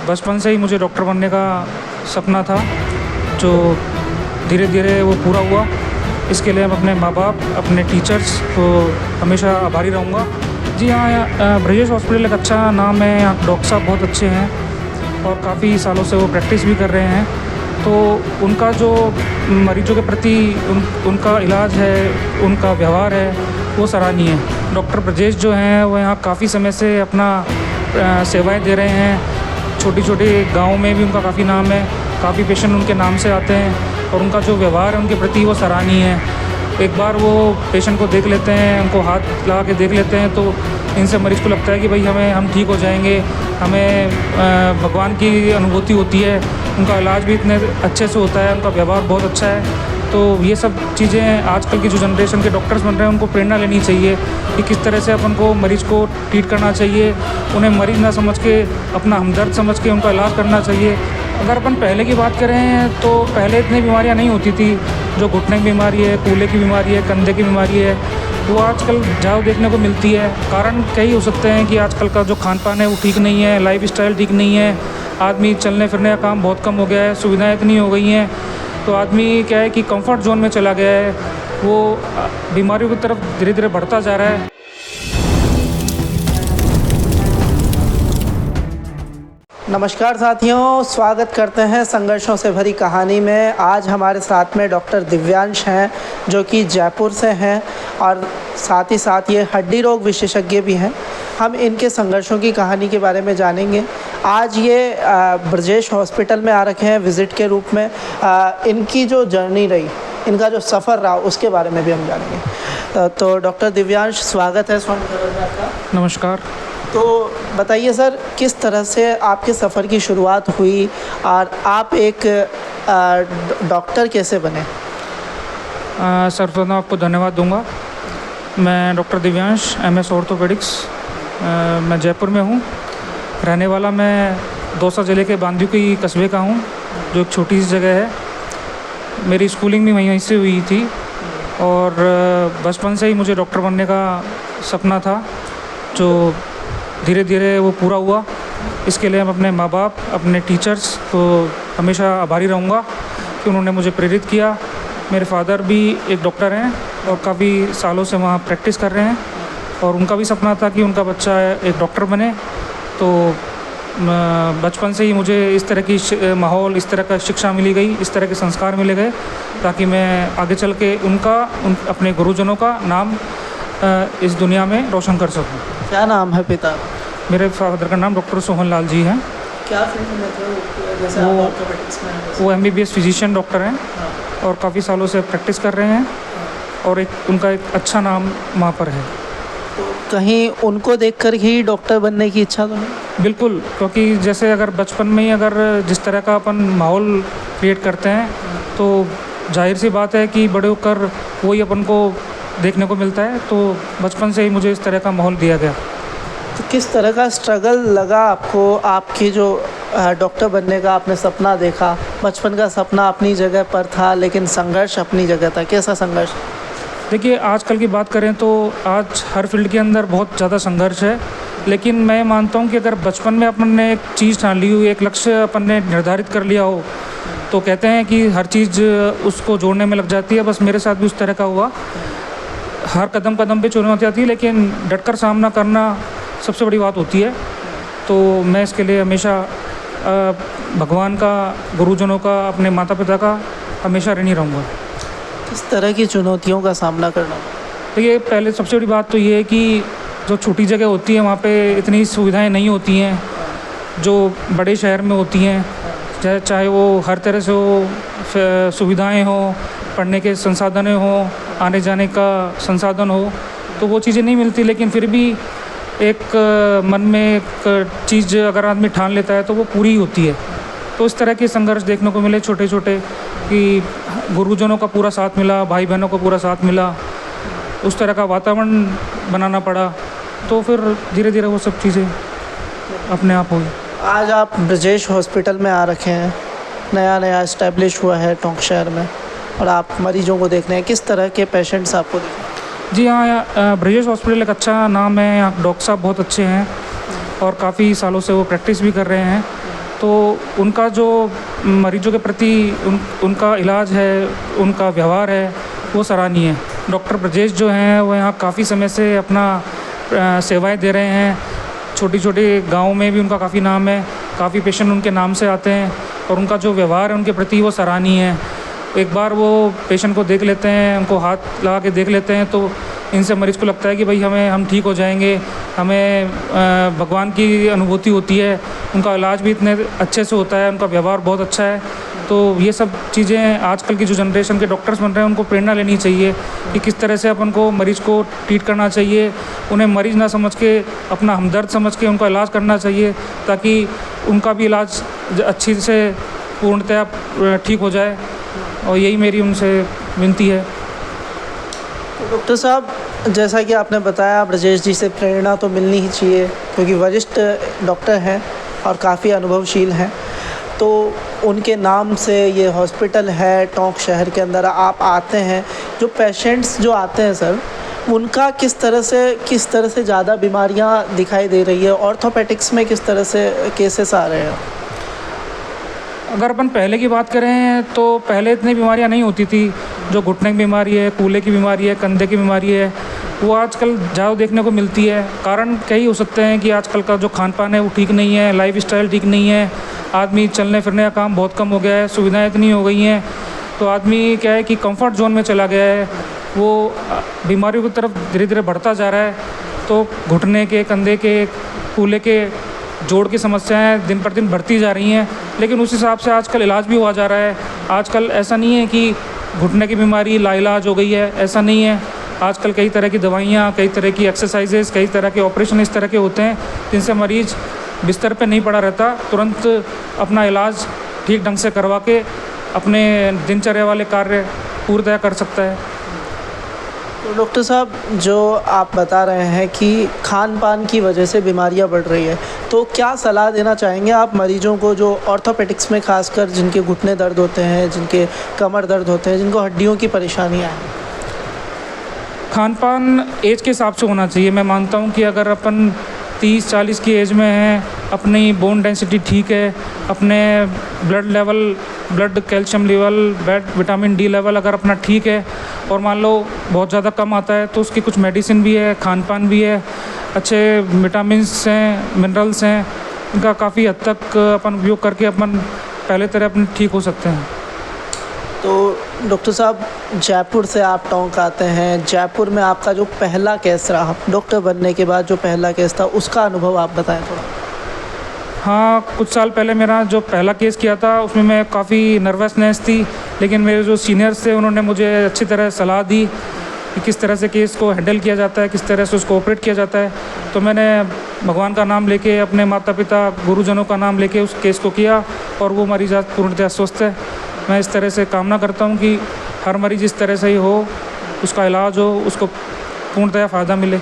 बचपन से ही मुझे डॉक्टर बनने का सपना था, जो धीरे धीरे वो पूरा हुआ। इसके लिए मैं अपने माँ बाप, अपने टीचर्स को हमेशा आभारी रहूँगा। जी हाँ, ब्रजेश हॉस्पिटल एक अच्छा नाम है। यहाँ डॉक्टर साहब बहुत अच्छे हैं और काफ़ी सालों से वो प्रैक्टिस भी कर रहे हैं। तो उनका जो मरीजों के प्रति उनका इलाज है, उनका व्यवहार है, वो सराहनीय है। डॉक्टर ब्रजेश जो हैं वो यहाँ काफ़ी समय से अपना सेवाएं दे रहे हैं। छोटी छोटी गाँव में भी उनका काफ़ी नाम है, काफ़ी पेशेंट उनके नाम से आते हैं और उनका जो व्यवहार है उनके प्रति वो सराहनीय है। एक बार वो पेशेंट को देख लेते हैं, उनको हाथ लगा के देख लेते हैं, तो इनसे मरीज़ को लगता है कि भाई हम ठीक हो जाएंगे, हमें भगवान की अनुभूति होती है। उनका इलाज भी इतने अच्छे से होता है, उनका व्यवहार बहुत अच्छा है। तो ये सब चीज़ें आजकल की जो जनरेशन के डॉक्टर्स बन रहे हैं उनको प्रेरणा लेनी चाहिए कि किस तरह से अपन को मरीज़ को ट्रीट करना चाहिए। उन्हें मरीज़ ना समझ के, अपना हमदर्द समझ के उनका इलाज करना चाहिए। अगर अपन पहले की बात करें तो पहले इतनी बीमारियां नहीं होती थी। जो घुटने की बीमारी है, कूल्हे की बीमारी है, कंधे की बीमारी है, वो आजकल ज़्यादा देखने को मिलती है। कारण कई हो सकते हैं कि आजकल का जो खान पान है वो ठीक नहीं है, लाइफ स्टाइल ठीक नहीं है, आदमी चलने फिरने का काम बहुत कम हो गया है, सुविधाएँ इतनी हो गई हैं, तो आदमी क्या है कि कंफर्ट जोन में चला गया है, वो बीमारियों की तरफ धीरे धीरे बढ़ता जा रहा है। नमस्कार साथियों, स्वागत करते हैं संघर्षों से भरी कहानी में। आज हमारे साथ में डॉक्टर दिव्यांश हैं जो कि जयपुर से हैं और साथ ही साथ ये हड्डी रोग विशेषज्ञ भी हैं। हम इनके संघर्षों की कहानी के बारे में जानेंगे। आज ये ब्रजेश हॉस्पिटल में आ रखे हैं विज़िट के रूप में। इनकी जो जर्नी रही, इनका जो सफ़र रहा, उसके बारे में भी हम जानेंगे। तो डॉक्टर दिव्यांश, स्वागत है स्वर्ण करोड़ का। नमस्कार। तो बताइए सर, किस तरह से आपके सफ़र की शुरुआत हुई और आप एक डॉक्टर कैसे बने? सर्वप्रथम आपको धन्यवाद दूंगा। मैं डॉक्टर दिव्यांश, MS ऑर्थोपेडिक्स, मैं जयपुर में हूँ। रहने वाला मैं दौसा ज़िले के बांदीकुई कस्बे का हूँ, जो एक छोटी सी जगह है। मेरी स्कूलिंग भी वहीं से हुई थी और बचपन से ही मुझे डॉक्टर बनने का सपना था, जो धीरे धीरे वो पूरा हुआ। इसके लिए मैं अपने माँ बाप, अपने टीचर्स को हमेशा आभारी रहूँगा कि उन्होंने मुझे प्रेरित किया। मेरे फादर भी एक डॉक्टर हैं और काफ़ी सालों से वहाँ प्रैक्टिस कर रहे हैं और उनका भी सपना था कि उनका बच्चा एक डॉक्टर बने। तो बचपन से ही मुझे इस तरह की माहौल, इस तरह का शिक्षा मिली गई, इस तरह के संस्कार मिले गए ताकि मैं आगे चल के अपने गुरुजनों का नाम इस दुनिया में रोशन कर सकूं। क्या नाम है पिता? मेरे फादर का नाम डॉक्टर सोहन लाल जी हैं। क्या फील्ड में थे? जैसे आप ऑर्थोपेडिक्स में हैं। वो MBBS फिजिशियन डॉक्टर हैं और काफ़ी सालों से प्रैक्टिस कर रहे हैं और उनका एक अच्छा नाम वहाँ पर है। तो कहीं उनको देखकर ही डॉक्टर बनने की इच्छा तो नहीं? बिल्कुल, क्योंकि जैसे अगर बचपन में ही अगर जिस तरह का अपन माहौल क्रिएट करते हैं तो जाहिर सी बात है कि बड़े होकर वही अपन को देखने को मिलता है। तो बचपन से ही मुझे इस तरह का माहौल दिया गया। तो किस तरह का स्ट्रगल लगा आपको? आपकी जो डॉक्टर बनने का आपने सपना देखा, बचपन का सपना अपनी जगह पर था लेकिन संघर्ष अपनी जगह था, कैसा संघर्ष? देखिए, आजकल की बात करें तो आज हर फील्ड के अंदर बहुत ज़्यादा संघर्ष है, लेकिन मैं मानता हूँ कि अगर बचपन में अपन ने एक चीज़ ठान ली हो, एक लक्ष्य अपन ने निर्धारित कर लिया हो, तो कहते हैं कि हर चीज़ उसको जोड़ने में लग जाती है। बस मेरे साथ भी उस तरह का हुआ। हर कदम कदम पे चुनौती आती है, लेकिन डटकर सामना करना सबसे बड़ी बात होती है। तो मैं इसके लिए हमेशा भगवान का, गुरुजनों का, अपने माता पिता का हमेशा ऋणी रहूँगा। किस तरह की चुनौतियों का सामना करना? देखिए, पहले सबसे बड़ी बात तो ये है कि जो छोटी जगह होती है वहाँ पे इतनी सुविधाएं नहीं होती हैं जो बड़े शहर में होती हैं। चाहे वो हर तरह से हो, सुविधाएं हो, पढ़ने के संसाधन हो, आने जाने का संसाधन हो, तो वो चीज़ें नहीं मिलती। लेकिन फिर भी एक मन में एक चीज़ अगर आदमी ठान लेता है तो वो पूरी होती है। तो इस तरह के संघर्ष देखने को मिले छोटे छोटे, कि गुरुजनों का पूरा साथ मिला, भाई बहनों का पूरा साथ मिला, उस तरह का वातावरण बनाना पड़ा। तो फिर धीरे धीरे वो सब चीज़ें अपने आप हुई। आज आप ब्रजेश हॉस्पिटल में आ रखे हैं, नया नया इस्टेब्लिश हुआ है टोंक शहर में, और आप मरीजों को देख रहे हैं। किस तरह के पेशेंट्स आपको दिख रहे हैं? जी हाँ, ब्रजेश हॉस्पिटल एक अच्छा नाम है। यहाँ डॉक्टर साहब बहुत अच्छे हैं और काफ़ी सालों से वो प्रैक्टिस भी कर रहे हैं। तो उनका जो मरीजों के प्रति उनका इलाज है, उनका व्यवहार है, वो सराहनीय है। डॉक्टर ब्रजेश जो हैं वो यहाँ काफ़ी समय से अपना सेवाएं दे रहे हैं। छोटी छोटी गाँव में भी उनका काफ़ी नाम है, काफ़ी पेशेंट उनके नाम से आते हैं और उनका जो व्यवहार है उनके प्रति वो सराहनीय है। एक बार वो पेशेंट को देख लेते हैं, उनको हाथ लगा के देख लेते हैं, तो इनसे मरीज़ को लगता है कि भाई हम ठीक हो जाएंगे, हमें भगवान की अनुभूति होती है। उनका इलाज भी इतने अच्छे से होता है, उनका व्यवहार बहुत अच्छा है। तो ये सब चीज़ें आजकल की जो जनरेशन के डॉक्टर्स बन रहे हैं उनको प्रेरणा लेनी चाहिए कि किस तरह से अपन को मरीज़ को ट्रीट करना चाहिए। उन्हें मरीज़ ना समझ के अपना हमदर्द समझ के उनका इलाज करना चाहिए, ताकि उनका भी इलाज अच्छी से पूर्णतः ठीक हो जाए। और यही मेरी उनसे विनती है। डॉक्टर साहब, जैसा कि आपने बताया, ब्रजेश जी से प्रेरणा तो मिलनी ही चाहिए क्योंकि वरिष्ठ डॉक्टर हैं और काफ़ी अनुभवशील हैं। तो उनके नाम से ये हॉस्पिटल है टोंक शहर के अंदर। आप आते हैं, जो पेशेंट्स जो आते हैं सर, उनका किस तरह से ज़्यादा बीमारियां दिखाई दे रही है? ऑर्थोपेडिक्स में किस तरह से केसेस आ रहे हैं? अगर अपन पहले की बात करें तो पहले इतनी बीमारियां नहीं होती थी। जो घुटने की बीमारी है, कूल्हे की बीमारी है, कंधे की बीमारी है, वो आजकल ज़्यादा देखने को मिलती है। कारण कई हो सकते हैं कि आजकल का जो खान पान है वो ठीक नहीं है, लाइफ स्टाइल ठीक नहीं है, आदमी चलने फिरने का काम बहुत कम हो गया है, सुविधाएं इतनी हो गई हैं, तो आदमी क्या है कि कंफर्ट जोन में चला गया है, वो बीमारियों की तरफ धीरे धीरे बढ़ता जा रहा है। तो घुटने के, कंधे के, कूल्हे के जोड़ की समस्याएं दिन पर दिन बढ़ती जा रही हैं। लेकिन उस हिसाब से आजकल इलाज भी हुआ जा रहा है। आजकल ऐसा नहीं है कि घुटने की बीमारी लाइलाज हो गई है, ऐसा नहीं है। आजकल कई तरह की दवाइयाँ, कई तरह की एक्सरसाइजेस, कई तरह के ऑपरेशन इस तरह के होते हैं जिनसे मरीज़ बिस्तर पे नहीं पड़ा रहता, तुरंत अपना इलाज ठीक ढंग से करवा के अपने दिनचर्या वाले कार्य पूर्णतः कर सकता है। तो डॉक्टर साहब, जो आप बता रहे हैं कि खान पान की वजह से बीमारियां बढ़ रही है, तो क्या सलाह देना चाहेंगे आप मरीजों को जो ऑर्थोपेडिक्स में खासकर जिनके घुटने दर्द होते हैं, जिनके कमर दर्द होते हैं, जिनको हड्डियों की परेशानियां हैं? खान पान एज के हिसाब से होना चाहिए। मैं मानता हूँ कि अगर अपन 30-40 की एज में हैं, अपनी बोन डेंसिटी ठीक है, अपने blood calcium level, vitamin D level अगर अपना ठीक है और मान लो बहुत ज़्यादा कम आता है, तो उसकी कुछ मेडिसिन भी है, खान पान भी है, अच्छे विटामिन्स हैं, मिनरल्स हैं, इनका काफ़ी हद तक अपन उपयोग करके अपन पहले तरह अपने ठीक हो सकते हैं। तो डॉक्टर साहब, जयपुर से आप टोंक आते हैं। जयपुर में आपका जो पहला केस रहा डॉक्टर बनने के बाद, जो पहला केस था, उसका अनुभव आप बताएं थोड़ा। हाँ, कुछ साल पहले मेरा जो पहला केस किया था उसमें मैं काफ़ी नर्वसनेस थी, लेकिन मेरे जो सीनियर्स थे उन्होंने मुझे अच्छी तरह सलाह दी कि किस तरह से केस को हैंडल किया जाता है, किस तरह से उसको ऑपरेट किया जाता है। तो मैंने भगवान का नाम लेके, अपने माता पिता गुरुजनों का नाम लेके उस केस को किया और वो मरीज़ आज पूर्णतः स्वस्थ है। मैं इस तरह से कामना करता हूँ कि हर मरीज़ इस तरह से ही हो, उसका इलाज हो, उसको पूर्णतः फ़ायदा मिले।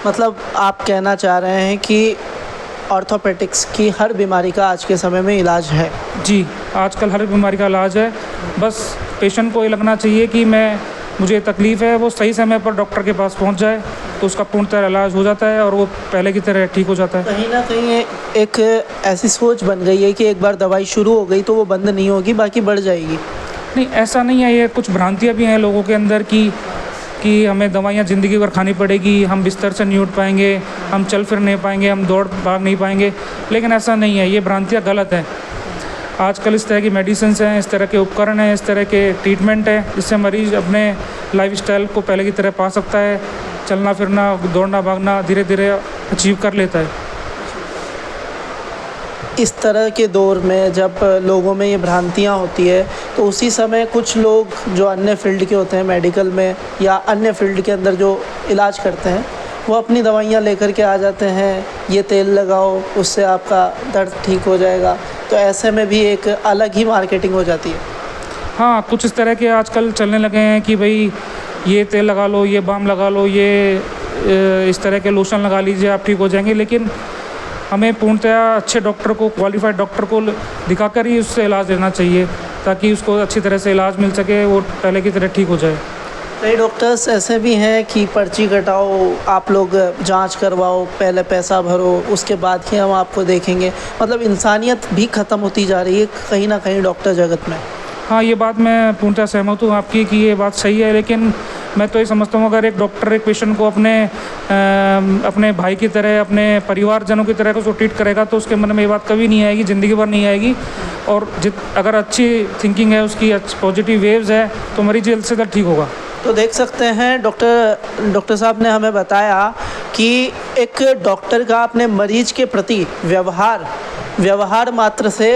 मतलब आप कहना चाह रहे हैं कि ऑर्थोपेडिक्स की हर बीमारी का आज के समय में इलाज है? जी, आजकल हर बीमारी का इलाज है। बस पेशेंट को ये लगना चाहिए कि मुझे तकलीफ़ है, वो सही समय पर डॉक्टर के पास पहुंच जाए तो उसका पूर्णतः इलाज हो जाता है और वो पहले की तरह ठीक हो जाता है। कहीं ना कहीं एक ऐसी सोच बन गई है कि एक बार दवाई शुरू हो गई तो वो बंद नहीं होगी, बाकी बढ़ जाएगी। नहीं, ऐसा नहीं है। ये कुछ भ्रांतियाँ भी हैं लोगों के अंदर कि हमें दवाइयाँ ज़िंदगी भर खानी पड़ेगी, हम बिस्तर से नहीं उठ पाएंगे, हम चल फिर नहीं पाएंगे, हम दौड़ भाग नहीं पाएंगे। लेकिन ऐसा नहीं है, ये भ्रांतियाँ गलत हैं। आजकल इस तरह की मेडिसिन्स हैं, इस तरह के उपकरण हैं, इस तरह के ट्रीटमेंट है जिससे मरीज़ अपने लाइफस्टाइल को पहले की तरह पा सकता है, चलना फिरना, दौड़ना भागना धीरे धीरे अचीव कर लेता है। इस तरह के दौर में जब लोगों में ये भ्रांतियाँ होती है, तो उसी समय कुछ लोग जो अन्य फील्ड के होते हैं, मेडिकल में या अन्य फील्ड के अंदर जो इलाज करते हैं, वो अपनी दवाइयाँ लेकर के आ जाते हैं, ये तेल लगाओ, उससे आपका दर्द ठीक हो जाएगा। तो ऐसे में भी एक अलग ही मार्केटिंग हो जाती है। हाँ, कुछ इस तरह के आजकल चलने लगे हैं कि भाई ये तेल लगा लो, ये बाम लगा लो, ये इस तरह के लोशन लगा लीजिए, आप ठीक हो जाएंगे। लेकिन हमें पूर्णतः अच्छे डॉक्टर को, क्वालिफाइड डॉक्टर को दिखाकर ही उससे इलाज लेना चाहिए ताकि उसको अच्छी तरह से इलाज मिल सके, वो पहले की तरह ठीक हो जाए। कई डॉक्टर्स ऐसे भी हैं कि पर्ची कटाओ, आप लोग जांच करवाओ, पहले पैसा भरो, उसके बाद ही हम आपको देखेंगे। मतलब इंसानियत भी ख़त्म होती जा रही है कहीं ना कहीं डॉक्टर जगत में। हाँ, ये बात मैं पूर्णतः सहमत हूँ आपकी कि ये बात सही है, लेकिन मैं तो ये समझता हूँ अगर एक डॉक्टर एक पेशेंट को अपने भाई की तरह, अपने परिवारजनों की तरह उसको ट्रीट करेगा तो उसके मन में ये बात कभी नहीं आएगी, ज़िंदगी भर नहीं आएगी। और अगर अच्छी थिंकिंग है उसकी, पॉजिटिव वेव्स है, तो मरीज जल्द से जल्द ठीक होगा। तो देख सकते हैं डॉक्टर साहब ने हमें बताया कि एक डॉक्टर का अपने मरीज के प्रति व्यवहार मात्र से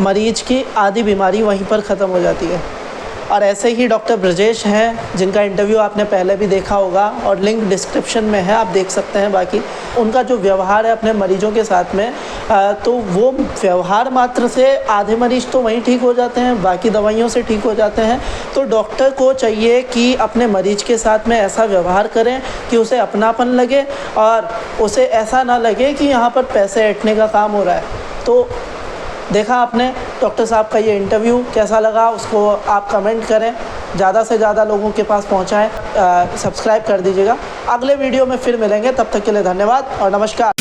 मरीज की आधी बीमारी वहीं पर ख़त्म हो जाती है। और ऐसे ही डॉक्टर ब्रजेश हैं जिनका इंटरव्यू आपने पहले भी देखा होगा और लिंक डिस्क्रिप्शन में है, आप देख सकते हैं। बाकी उनका जो व्यवहार है अपने मरीजों के साथ में, तो वो व्यवहार मात्र से आधे मरीज तो वहीं ठीक हो जाते हैं, बाकी दवाइयों से ठीक हो जाते हैं। तो डॉक्टर को चाहिए कि अपने मरीज के साथ में ऐसा व्यवहार करें कि उसे अपनापन लगे और उसे ऐसा ना लगे कि यहाँ पर पैसे ऐंठने का काम हो रहा है। तो देखा आपने डॉक्टर साहब का ये इंटरव्यू, कैसा लगा उसको आप कमेंट करें, ज़्यादा से ज़्यादा लोगों के पास पहुँचाएँ, सब्सक्राइब कर दीजिएगा। अगले वीडियो में फिर मिलेंगे, तब तक के लिए धन्यवाद और नमस्कार।